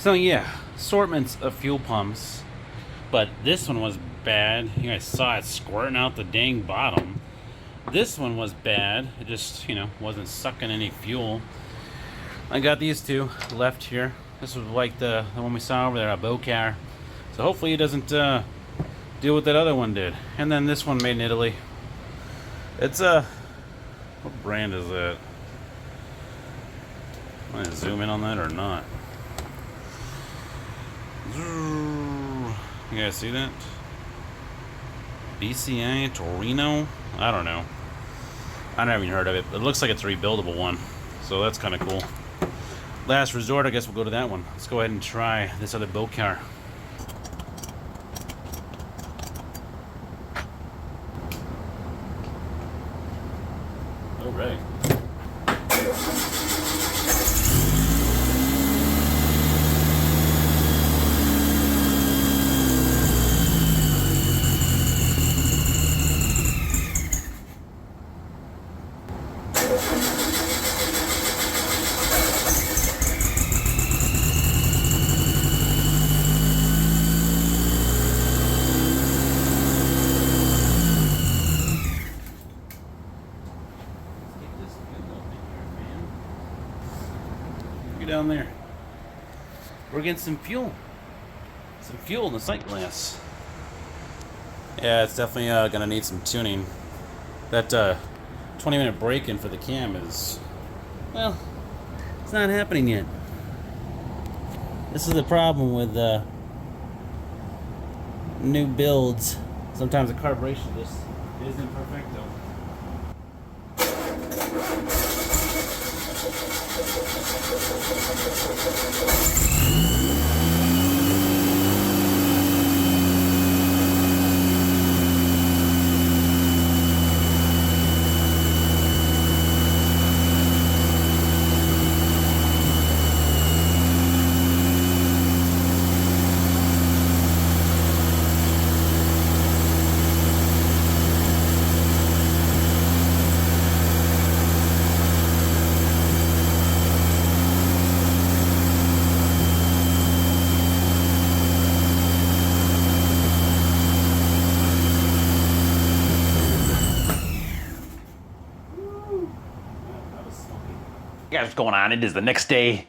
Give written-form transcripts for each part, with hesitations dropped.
So yeah, assortments of fuel pumps, but this one was bad. You guys saw it squirting out the dang bottom. This one was bad. It just, wasn't sucking any fuel. I got these two left here. This was like the one we saw over there, a Bocar. So hopefully it doesn't do what that other one did. And then this one made in Italy. It's what brand is that? Am I gonna zoom in on that or not? You guys see that? BCA Torino? I don't know. I never even heard of it. It looks like it's a rebuildable one, so that's kind of cool. Last resort, I guess we'll go to that one. Let's go ahead and try this other Bocar. All right. Down there, we're getting some fuel in the sight glass. Yeah, it's definitely gonna need some tuning. That 20-minute break-in for the cam is, well, it's not happening yet. This is the problem with new builds. Sometimes the carburation just isn't perfecto. Guys, what's going on? It is the next day.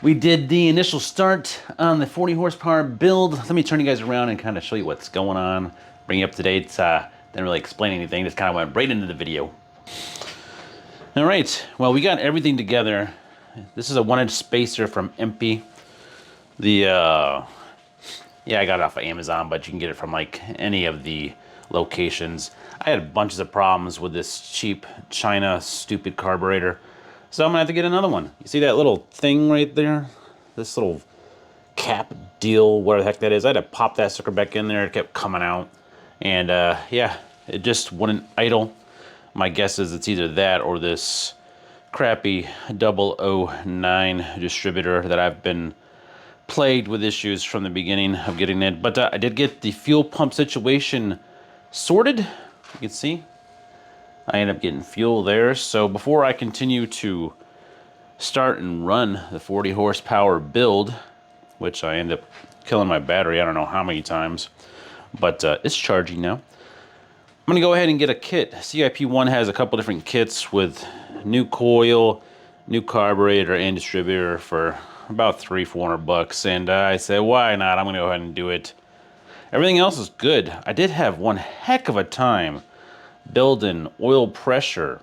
We did the initial start on the 40 horsepower build. Let me turn you guys around and kind of show you what's going on, bring you up to date. Didn't really explain anything, just kind of went right into the video. All right, well, we got everything together. This is a 1-inch spacer from MP. Yeah, I got it off of Amazon, but you can get it from like any of the locations. I had bunches of problems with this cheap China stupid carburetor. So I'm gonna have to get another one. You see that little thing right there? This little cap deal, where the heck that is. I had to pop that sucker back in there. It kept coming out. And yeah, it just wouldn't idle. My guess is it's either that or this crappy 009 distributor that I've been plagued with issues from the beginning of getting it. But I did get the fuel pump situation sorted. You can see I ended up getting fuel there. So before I continue to start and run the 40 horsepower build, which I end up killing my battery I don't know how many times, but it's charging now. I'm gonna go ahead and get a kit. CIP1 has a couple different kits with new coil, new carburetor, and distributor for about $300-400, and I said, why not? I'm gonna go ahead and do it. Everything else is good. I did have one heck of a time building oil pressure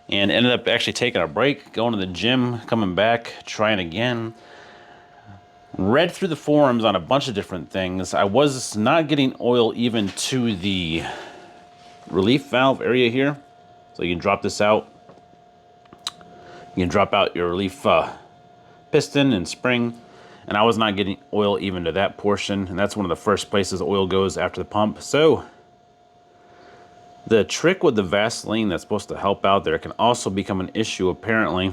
and ended up actually taking a break, going to the gym, coming back, trying again. Read through the forums on a bunch of different things. I was not getting oil even to the relief valve area here. So you can drop this out. You can drop out your relief piston and spring. And I was not getting oil even to that portion. And that's one of the first places oil goes after the pump. So the trick with the Vaseline that's supposed to help out there can also become an issue apparently.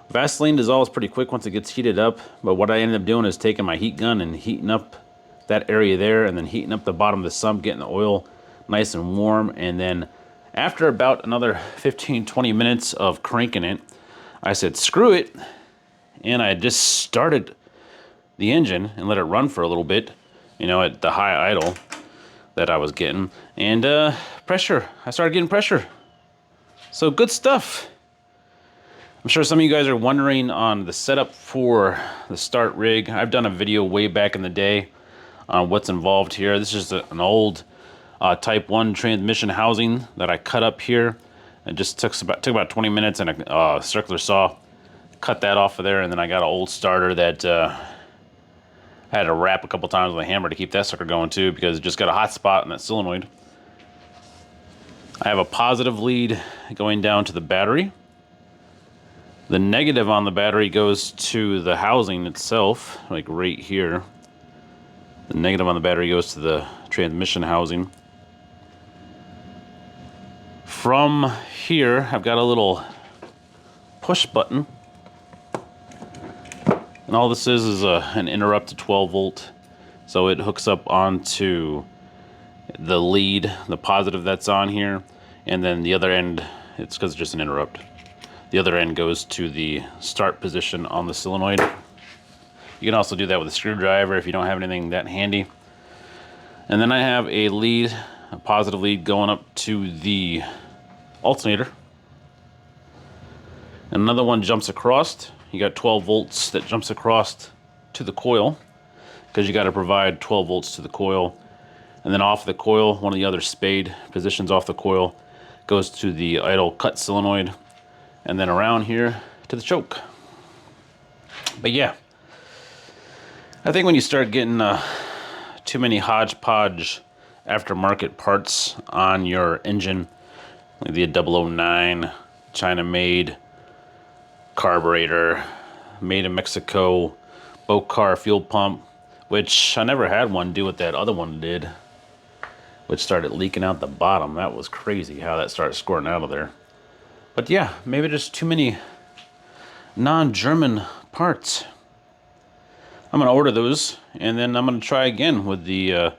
Vaseline dissolves pretty quick once it gets heated up, but what I ended up doing is taking my heat gun and heating up that area there, and then heating up the bottom of the sump, getting the oil nice and warm, and then after about another 15-20 minutes of cranking it, I said screw it, and I just started the engine and let it run for a little bit, you know, at the high idle that I was getting. And pressure, I started getting pressure. So good stuff. I'm sure some of you guys are wondering on the setup for the start rig. I've done a video way back in the day on what's involved here. This is just an old Type 1 transmission housing that I cut up here. It just took about 20 minutes and a circular saw. Cut that off of there, and then I got an old starter that I had to wrap a couple times with a hammer to keep that sucker going too, because it just got a hot spot in that solenoid. I have a positive lead going down to the battery. The negative on the battery goes to the housing itself, like right here. The negative on the battery goes to the transmission housing. From here, I've got a little push button. And all this is an interrupt to 12 volt. So it hooks up onto the lead, the positive that's on here. And then the other end, it's because it's just an interrupt. The other end goes to the start position on the solenoid. You can also do that with a screwdriver if you don't have anything that handy. And then I have a lead, a positive lead going up to the alternator. And another one jumps across. You got 12 volts that jumps across to the coil, because you got to provide 12 volts to the coil. And then off the coil, one of the other spade positions off the coil goes to the idle cut solenoid. And then around here to the choke. But yeah, I think when you start getting too many hodgepodge aftermarket parts on your engine, like the 009 China made carburetor, made in Mexico, boat car fuel pump, which I never had one do what that other one did, which started leaking out the bottom. That was crazy how that started squirting out of there. But yeah, maybe there's too many non-German parts. I'm gonna order those, and then I'm gonna try again with the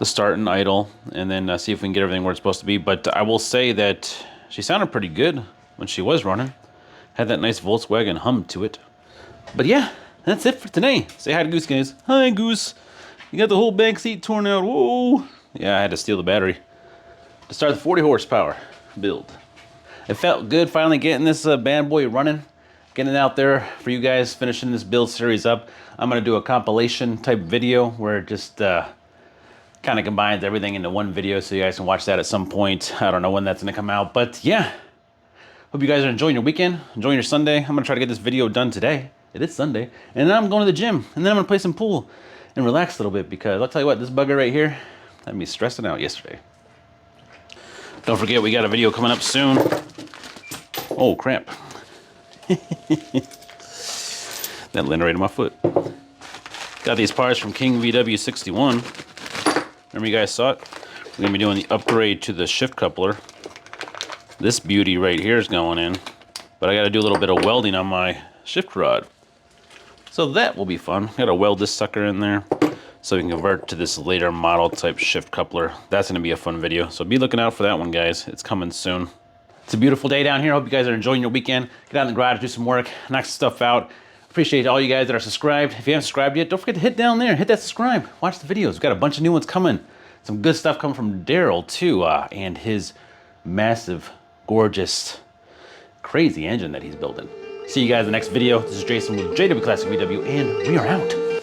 start and idle, and then see if we can get everything where it's supposed to be. But I will say that she sounded pretty good when she was running. Had that nice Volkswagen hum to it. But yeah, that's it for today. Say hi to Goose, guys. Hi, Goose. You got the whole back seat torn out. Whoa. Yeah, I had to steal the battery to start the 40 horsepower build. It felt good finally getting this bad boy running, getting it out there for you guys, finishing this build series up. I'm gonna do a compilation type video where it just kind of combines everything into one video, so you guys can watch that at some point. I don't know when that's gonna come out, but yeah, hope you guys are enjoying your weekend, enjoying your Sunday. I'm gonna try to get this video done today. It is Sunday, and then I'm going to the gym, and then I'm gonna play some pool and relax a little bit, because I'll tell you what, this bugger right here had me stressing out yesterday. Don't forget, we got a video coming up soon. Oh, crap. That landed right on my foot. Got these parts from JWClassicVW. Remember you guys saw it? We're going to be doing the upgrade to the shift coupler. This beauty right here is going in. But I got to do a little bit of welding on my shift rod. So that will be fun. Got to weld this sucker in there, so we can convert to this later model type shift coupler. That's gonna be a fun video, so be looking out for that one, guys. It's coming soon. It's a beautiful day down here. Hope you guys are enjoying your weekend. Get out in the garage, do some work, knock some stuff out. Appreciate all you guys that are subscribed. If you haven't subscribed yet, don't forget to hit down there, hit that subscribe, watch the videos. We've got a bunch of new ones coming. Some good stuff coming from Daryl too, and his massive, gorgeous, crazy engine that he's building. See you guys in the next video. This is Jason with JWClassicVW, and we are out.